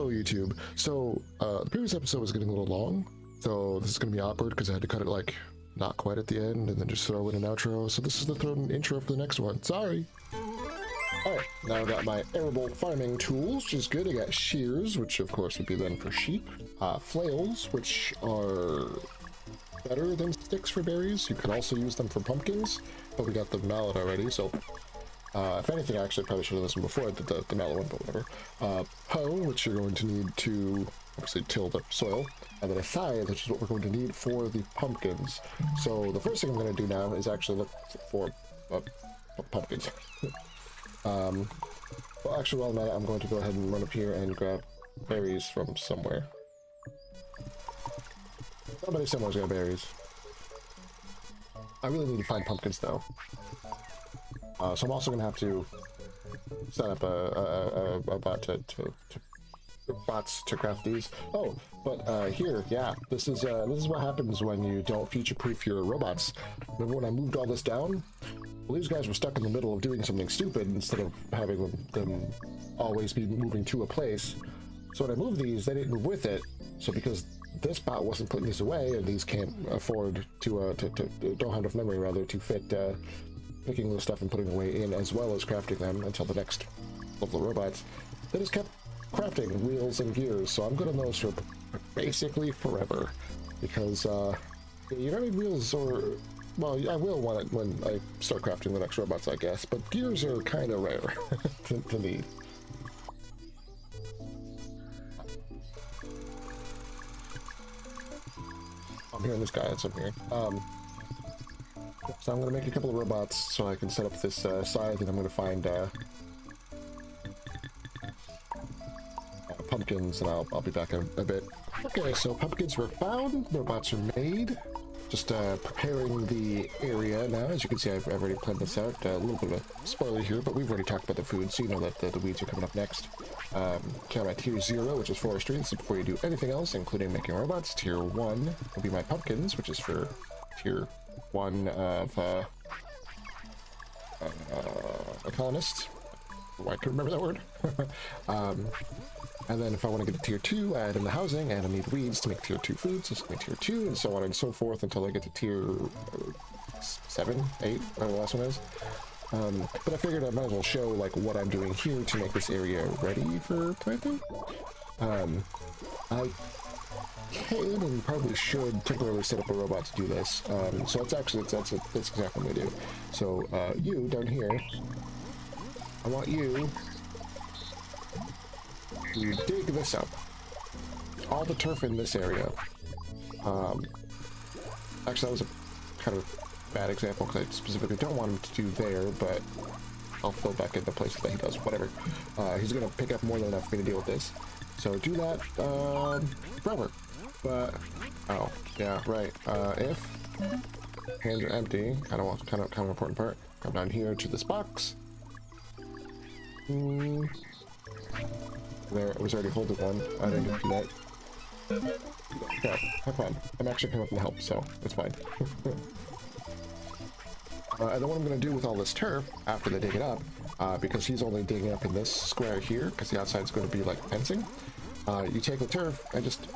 Hello, YouTube. So, the previous episode was getting a little long, so this is going to be awkward because I had to cut it, like, not quite at the end and then just throw in an outro. So this is the third intro for the next one. Sorry! Alright, now I've got my arable farming tools, which is good. I got shears, which of course would be then for sheep. Flails, which are better than sticks for berries. You can also use them for pumpkins, but we got the mallet already, so... if anything, I actually probably should have listened before the mallet one, but whatever. Hoe, which you're going to need to obviously till the soil, and then a scythe, which is what we're going to need for the pumpkins. So the first thing I'm going to do now is actually look for pumpkins. Well, actually, while I'm at it, I'm going to go ahead and run up here and grab berries from somewhere. Somebody somewhere's got berries. I really need to find pumpkins, though. So I'm also going to have to set up a bot bots to craft these. Oh, but here, yeah, this is what happens when you don't future-proof your robots. Remember when I moved all this down? Well, these guys were stuck in the middle of doing something stupid instead of having them always be moving to a place. So when I moved these, they didn't move with it. So because this bot wasn't putting these away, and these can't afford to don't have enough memory rather to fit picking the stuff and putting away in, as well as crafting them until the next level of robots, they just kept crafting wheels and gears. So I'm good on those for basically forever, because you don't need wheels, or well, I will want it when I start crafting the next robots, I guess, but gears are kind of rare to need. I'm hearing this guy that's up here. So I'm going to make a couple of robots so I can set up this scythe, and I'm going to find pumpkins, and I'll be back in a bit. Okay, so pumpkins were found, robots are made. Just preparing the area now. As you can see, I've already planned this out. A little bit of a spoiler here, but we've already talked about the food, so you know that the weeds are coming up next. Count my tier 0, which is forestry. This is before you do anything else, including making robots. Tier 1 will be my pumpkins, which is for tier 1 of a colonist. I couldn't remember that word. And then if I want to get to tier 2, add in the housing, and I need weeds to make tier 2 food, so it's going to be tier 2, and so on and so forth until I get to tier 7, 8, whatever the last one is. But I figured I might as well show like what I'm doing here to make this area ready for planting. I can and probably should temporarily set up a robot to do this. So that's exactly what I'm gonna do. So you down here, I want you to dig this up. All the turf in this area. Actually, that was a kind of bad example because I specifically don't want him to do there, but I'll fill back in the places that he does. Whatever. He's gonna pick up more than enough for me to deal with this. So do that forever. But oh yeah, right. If hands are empty, kind of important part. Come down here to this box. There, I was already holding one. I didn't get to that. Yeah, have fun. I'm actually coming up to help, so it's fine. And then what I'm going to do with all this turf after they dig it up, because he's only digging up in this square here, because the outside's going to be like fencing. You take the turf and just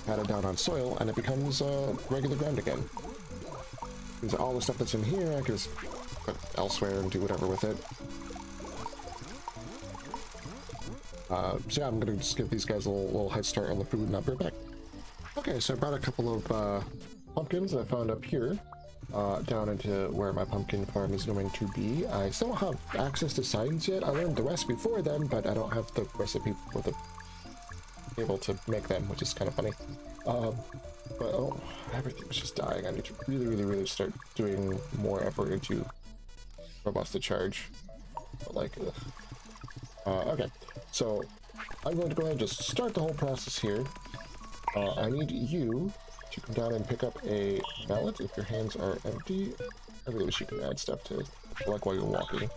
pat it down on soil, and it becomes regular ground again. Because all the stuff that's in here, I can just put elsewhere and do whatever with it. So yeah, I'm gonna just give these guys a little head start on the food, and I'll be right back. Okay, so I brought a couple of pumpkins that I found up here, down into where my pumpkin farm is going to be. I still don't have access to signs yet. I learned the recipe for them, but I don't have the recipe for the able to make them, which is kind of funny. But oh, everything's just dying. I need to really start doing more effort into robots to charge. But like, okay, so I'm going to go ahead and just start the whole process here. I need you to come down and pick up a mallet if your hands are empty. I really wish you could add stuff to like while you're walking.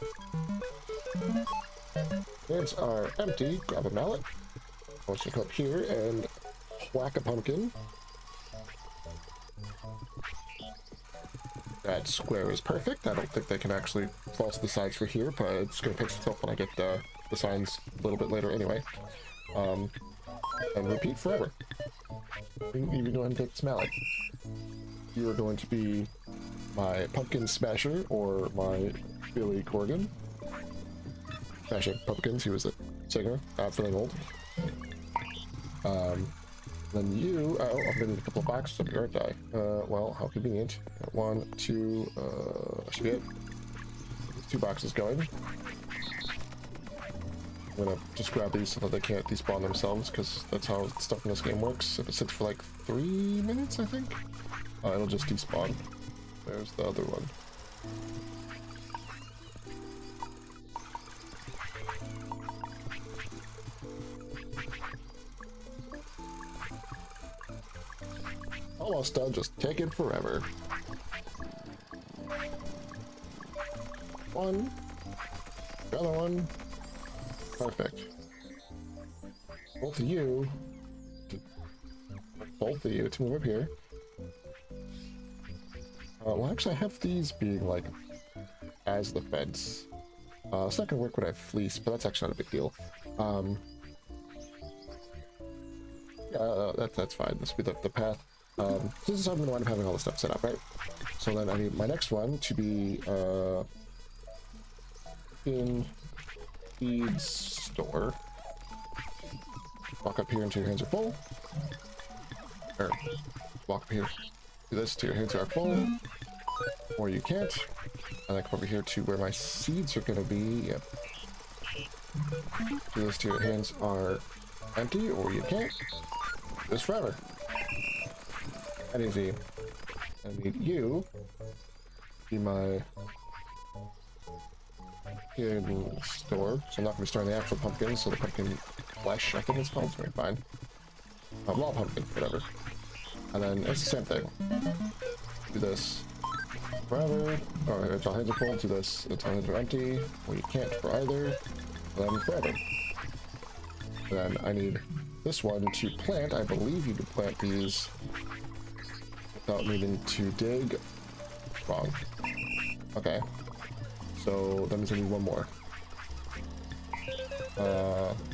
Hands are empty, grab a mallet. I want you to come up here and whack a pumpkin. That square is perfect. I don't think they can actually fall to the sides for here, but it's going to fix itself when I get the signs a little bit later anyway. and repeat forever. You can go ahead and take the smell. You are going to be my pumpkin smasher or my Billy Corgan. Smashing pumpkins, he was a singer. I'm feeling old. Then you, oh, I'm gonna need a couple of boxes up here, aren't I? Well, how convenient. 1, 2, should be it. 2 boxes going. I'm gonna just grab these so that they can't despawn themselves, because that's how stuff in this game works. If it sits for like 3 minutes, I think, it'll just despawn. There's the other one. Almost done, just taking forever. 1. The other one. Perfect. Both of you to move up here. Well, actually, I have these being like as the fence. It's not gonna work when I fleece, but that's actually not a big deal. Yeah, that's fine. This will be the path. This is how I'm gonna wind up having all this stuff set up, right? So then I need my next one to be in feed store. Walk up here until your hands are full. Or walk up here. Do this till your hands are full. Or you can't. And I come over here to where my seeds are gonna be. Yep. Do this till your hands are empty, or you can't. Do this forever. That easy. I need you to be my pumpkin store. So I'm not going to be storing the actual pumpkins, so the pumpkin flesh, I think it's called, so we're fine. Raw pumpkin, whatever. And then it's the same thing. Do this forever, or until hands are full. Do this until hands are empty, or you can't for either. And then forever. And then I need this one to plant. I believe you can plant these without needing to dig. Wrong. Okay. So that means I need one more.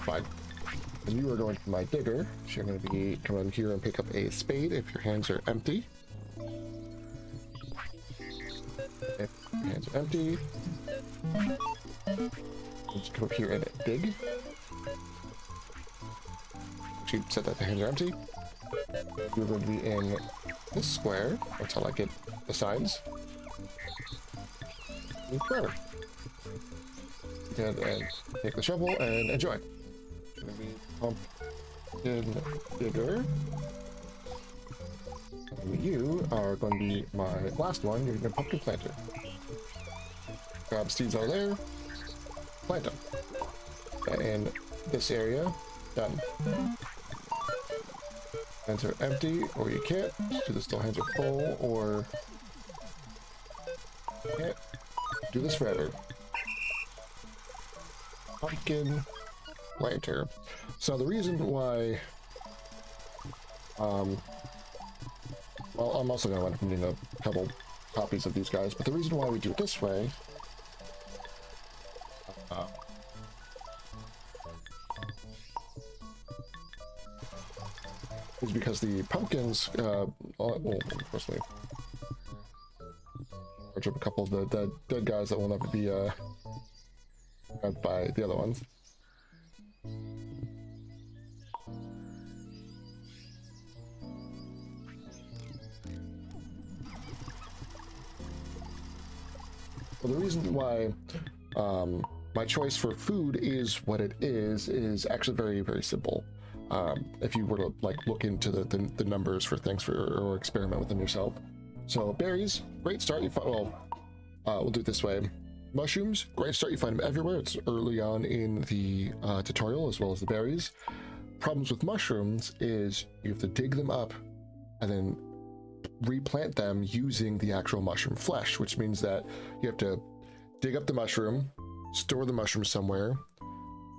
Fine. And you are going to be my digger. So you're going to be coming here and pick up a spade if your hands are empty. If your hands are empty, just come up here and dig. Actually, set that the hands are empty. You're going to be in this square until I get the signs. Forever. And take the shovel and enjoy. Gonna be pumpkin digger. And you are going to be my last one. You're going to be pumpkin planter. Grab seeds out of there. Plant them. In this area. Done. Hands are empty, or you can't. Do this till hands are full, or you can't. Do this forever. Pumpkin planter. So the reason why, well, I'm also going to wind up needing a couple copies of these guys, but the reason why we do it this way is because the pumpkins, firstly, charge up a couple of the dead guys that will never be grabbed by the other ones. Well, the reason why my choice for food is what it is actually very, very simple. If you were to like look into the numbers for things or experiment with them yourself. So berries, great start. You find, well, we'll do it this way. Mushrooms, great start. You find them everywhere. It's early on in the tutorial, as well as the berries. Problems with mushrooms is you have to dig them up and then replant them using the actual mushroom flesh, which means that you have to dig up the mushroom, store the mushroom somewhere,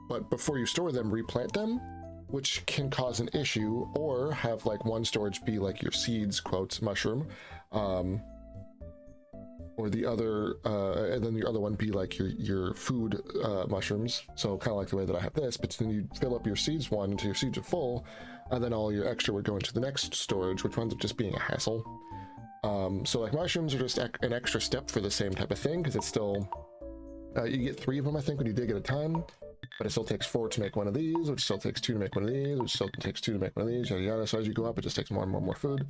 but before you store them, replant them, which can cause an issue, or have like one storage be like your seeds, quotes, mushroom, or the other, and then the other one be like your food mushrooms. So kind of like the way that I have this, but then you fill up your seeds one until your seeds are full, and then all your extra would go into the next storage, which winds up just being a hassle. So like mushrooms are just an extra step for the same type of thing, because it's still, you get 3 of them, I think, when you dig at a time, but it still takes 4 to make one of these, which still takes 2 to make one of these, which still takes 2 to make one of these, yada yada. So as you go up, it just takes more and more and more food.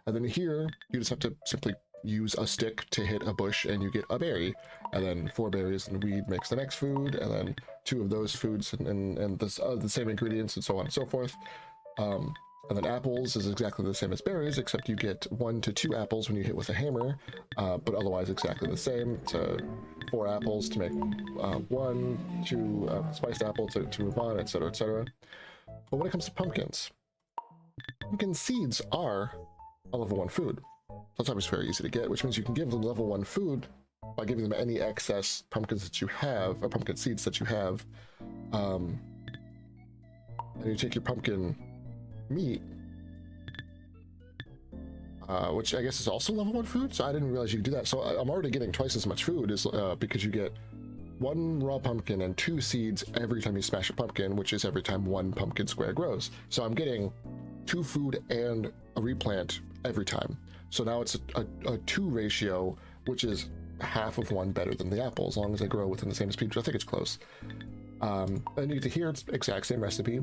And then here, you just have to simply use a stick to hit a bush and you get a berry, and then 4 berries and weed makes the next food, and then 2 of those foods and this, the same ingredients, and so on and so forth. And then apples is exactly the same as berries, except you get 1 to 2 apples when you hit with a hammer, but otherwise exactly the same. So 4 apples to make 1, 2 spiced apple to move on, etc, etc. But when it comes to pumpkins, pumpkin seeds are a level 1 food. That's obviously very easy to get, which means you can give them level 1 food by giving them any excess pumpkins that you have, or pumpkin seeds that you have. And you take your pumpkin meat, which I guess is also level 1 food, so I didn't realize you could do that. So I'm already getting twice as much food, because you get 1 raw pumpkin and 2 seeds every time you smash a pumpkin, which is every time 1 pumpkin square grows. So I'm getting 2 food and a replant every time. So now it's a 2 ratio, which is half of 1 better than the apple, as long as they grow within the same speed, which I think it's close. And you get to hear it's exact same recipe.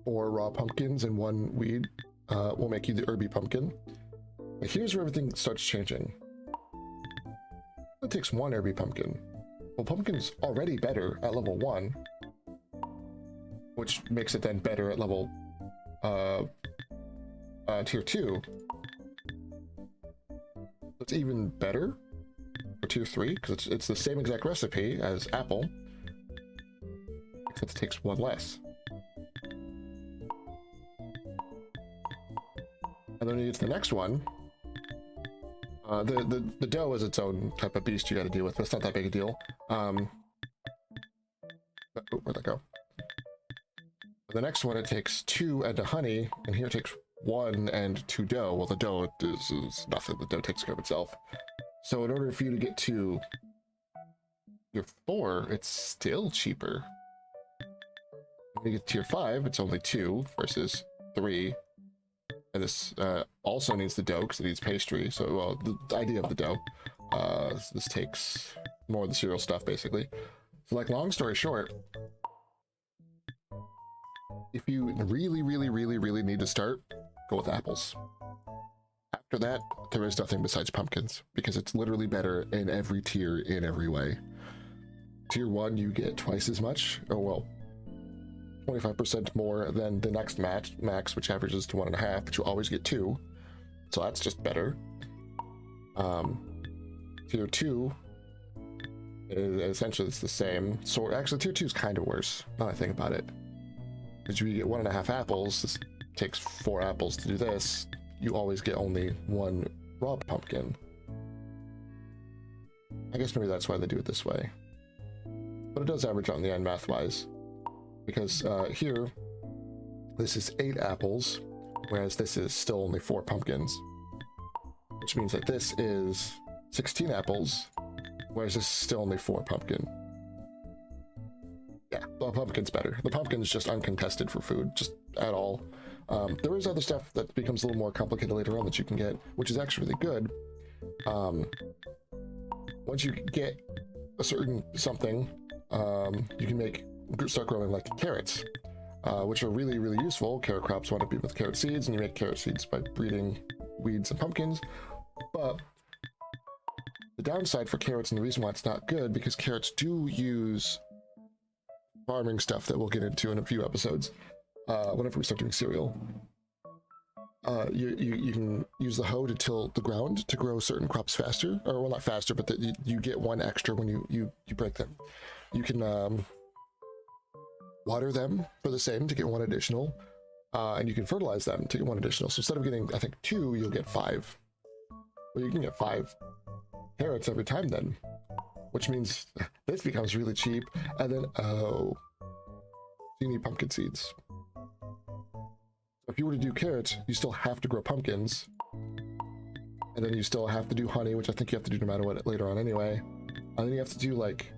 4 raw pumpkins and 1 weed will make you the herby pumpkin. But here's where everything starts changing. It takes 1 herby pumpkin. Well, pumpkin's already better at level 1, which makes it then better at level tier 2. It's even better for tier 3, because it's the same exact recipe as apple, except it takes 1 less. And then you get to the next one. The dough is its own type of beast you got to deal with, but it's not that big a deal. Where'd that go? The next one, it takes 2 and a honey, and here it takes 1 and 2 dough. Well, the dough is nothing. The dough takes care of itself. So in order for you to get to your 4, it's still cheaper. When you get to tier 5, it's only 2 versus 3. And this also needs the dough because it needs pastry. So, well, the idea of the dough. This takes more of the cereal stuff, basically. So, like, long story short, if you really, really, really, really need to start, go with apples. After that, there is nothing besides pumpkins, because it's literally better in every tier in every way. Tier 1, you get twice as much, or well, 25% more than the next max, which averages to 1.5, but you always get 2, so that's just better. Tier 2 is essentially it's the same. So actually, tier 2 is kind of worse. Now I think about it, because you get 1.5 apples. This takes 4 apples to do this. You always get only 1 raw pumpkin. I guess maybe that's why they do it this way, but it does average out in the end math-wise. Because here, this is 8 apples, whereas this is still only 4 pumpkins. Which means that this is 16 apples, whereas this is still only 4 pumpkin. Yeah, the pumpkin's better. The pumpkin's just uncontested for food, just at all. There is other stuff that becomes a little more complicated later on that you can get, which is actually really good. Once you get a certain something, you can start growing like carrots, which are really, really useful. Carrot crops want to be with carrot seeds, and you make carrot seeds by breeding weeds and pumpkins. But the downside for carrots, and the reason why it's not good, because carrots do use farming stuff that we'll get into in a few episodes, whenever we start doing cereal. You can use the hoe to till the ground to grow certain crops faster, or well, not faster, but that you get 1 extra when you break them. You can water them for the same to get 1 additional, and you can fertilize them to get 1 additional. So instead of getting, I think, 2, you'll get 5. Well, you can get 5 carrots every time then, which means this becomes really cheap. And then, you need pumpkin seeds. If you were to do carrots, you still have to grow pumpkins. And then you still have to do honey, which I think you have to do no matter what later on anyway. And then you have to do like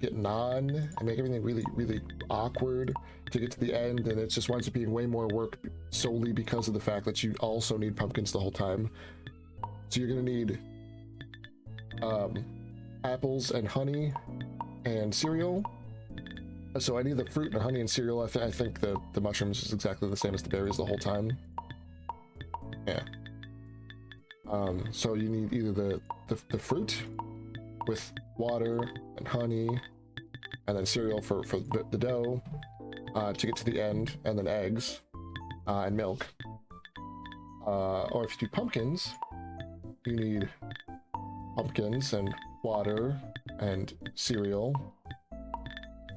get non and make everything really, really awkward to get to the end, and it just winds up being way more work solely because of the fact that you also need pumpkins the whole time. So you're gonna need apples and honey and cereal. So I need the fruit and honey and cereal. I think the mushrooms is exactly the same as the berries the whole time. Yeah. So you need either the fruit with water and honey, and then cereal for the dough to get to the end, and then eggs and milk. Or if you do pumpkins, you need pumpkins and water and cereal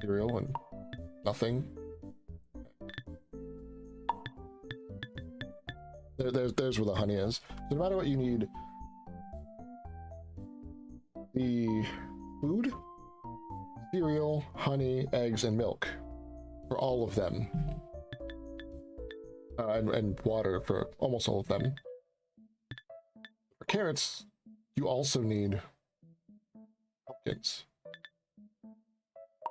and nothing. There's where the honey is. So no matter what, you need the food, cereal, honey, eggs, and milk for all of them, and water for almost all of them. For carrots, you also need pumpkins.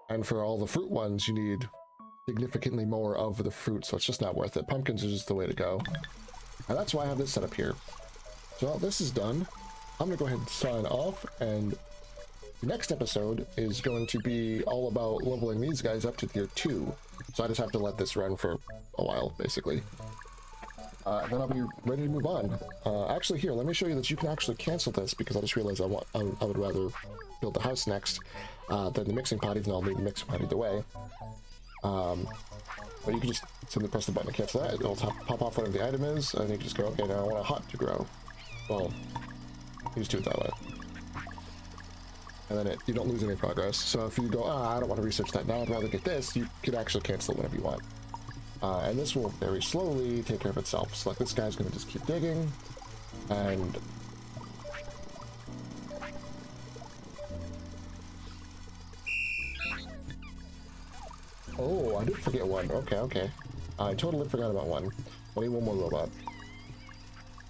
And for all the fruit ones, you need significantly more of the fruit, so it's just not worth it. Pumpkins is just the way to go. And that's why I have this set up here. So while this is done, I'm going to go ahead and sign off, and the next episode is going to be all about leveling these guys up to tier 2. So I just have to let this run for a while, basically. Then I'll be ready to move on. Actually, here, let me show you that you can actually cancel this, because I just realized I would rather build the house next than the mixing pot, even though I'll need the mixing pot either way. But you can just simply press the button to cancel that. It'll pop off whatever the item is, and you can just go, okay, now I want a hut to grow. Well, you just do it that way. And then you don't lose any progress. So if you go, I don't want to research that now, I'd rather get this, you can actually cancel it whenever you want. And this will very slowly take care of itself. So like this guy's going to just keep digging, and oh, I did forget one. Okay. I totally forgot about one. I need one more robot.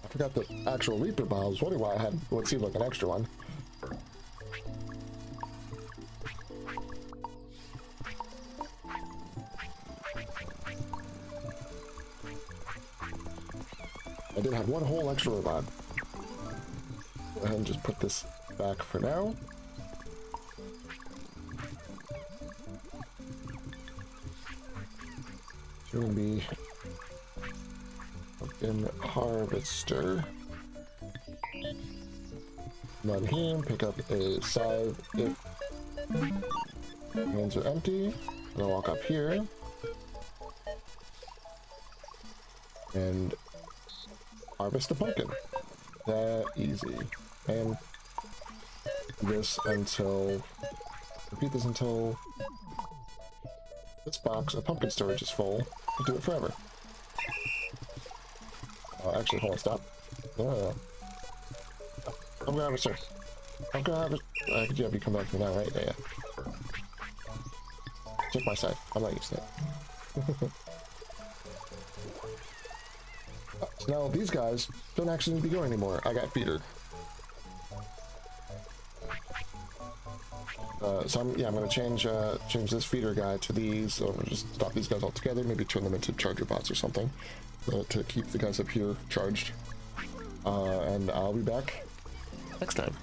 I forgot the actual Reaper bomb. I was wondering why I had what seemed like an extra one. I did have one whole extra robot. Go ahead and just put this back for now. Should be pumpkin harvester. Come on here and pick up a scythe if hands are empty. And I'll walk up here and harvest a pumpkin. That easy. And this until, repeat this until this box of pumpkin storage is full. We'll do it forever. Actually, hold on, stop. Pumpkin harvester. Pumpkin harvester. I could have you come back to me now, right? Yeah. Check my side. I'm not using it. So now these guys don't actually need to be going anymore. I got feeder. So I'm going to change this feeder guy to these. So I'm going to just stop these guys altogether. Maybe turn them into charger bots or something to keep the guys up here charged. And I'll be back next time.